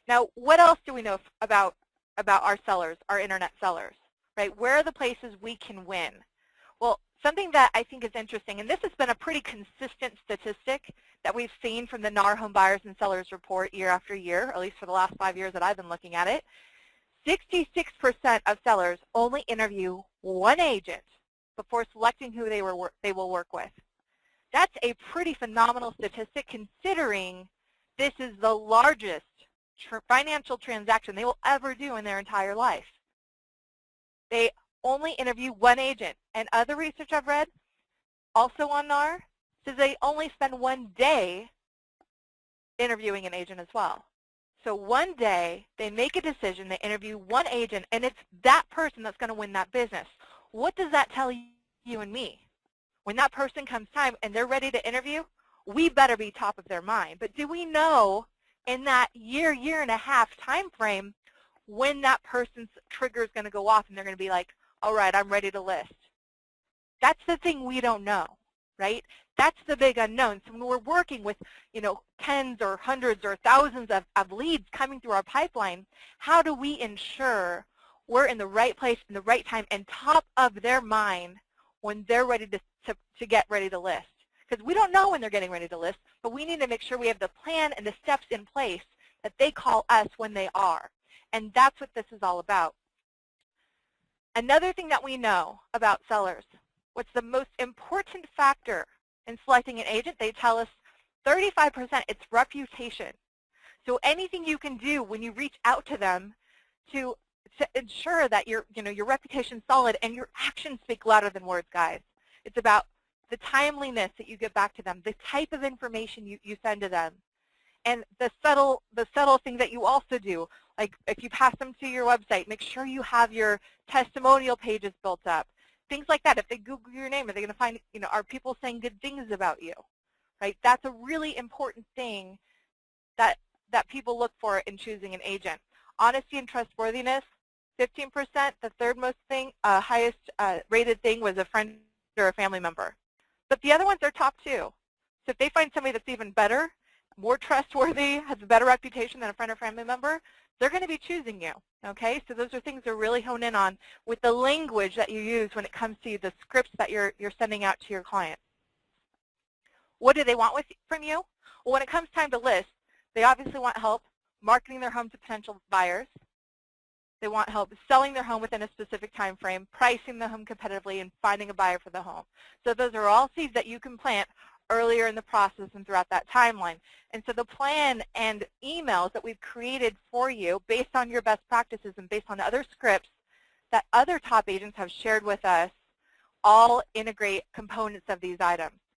Now, what else do we know about our sellers, our internet sellers, right? Where are the places we can win? Well, something that I think is interesting, and this has been a pretty consistent statistic that we've seen from the NAR Home Buyers and Sellers Report year after year, at least for the last 5 years that I've been looking at it. 66% of sellers only interview one agent before selecting who they will work with. That's a pretty phenomenal statistic considering this is the largest financial transaction they will ever do in their entire life. They only interview one agent. And other research I've read, also on NAR, says they only spend 1 day interviewing an agent as well. So 1 day, they make a decision, they interview one agent, and it's that person that's going to win that business. What does that tell you and me? When that person comes time and they're ready to interview, we better be top of their mind. But do we know in that year and a half time frame when that person's trigger is going to go off and they're going to be like, all right, I'm ready to list? That's the thing we don't know, right? That's the big unknown. So when we're working with, tens or hundreds or thousands of leads coming through our pipeline, how do we ensure we're in the right place, in the right time, and top of their mind when they're ready to get ready to list? Because we don't know when they're getting ready to list, but we need to make sure we have the plan and the steps in place that they call us when they are. And that's what this is all about. Another thing that we know about sellers, what's the most important factor in selecting an agent? They tell us 35%, it's reputation. So anything you can do when you reach out to them to ensure that your reputation's solid and your actions speak louder than words, guys. It's about the timeliness that you get back to them, the type of information you send to them, and the subtle thing that you also do. Like if you pass them to your website, make sure you have your testimonial pages built up. Things like that. If they Google your name, are they going to find, are people saying good things about you? Right? That's a really important thing that people look for in choosing an agent. Honesty and trustworthiness, 15%. The third most highest rated thing was a friend or a family member. But the other ones are top 2. So if they find somebody that's even better, more trustworthy, has a better reputation than a friend or family member, they're going to be choosing you, okay? So those are things to really hone in on with the language that you use when it comes to the scripts that you're sending out to your clients. What do they want from you? Well, when it comes time to list, they obviously want help marketing their home to potential buyers. They want help selling their home within a specific time frame, pricing the home competitively, and finding a buyer for the home. So those are all seeds that you can plant earlier in the process and throughout that timeline. And so the plan and emails that we've created for you based on your best practices and based on other scripts that other top agents have shared with us all integrate components of these items.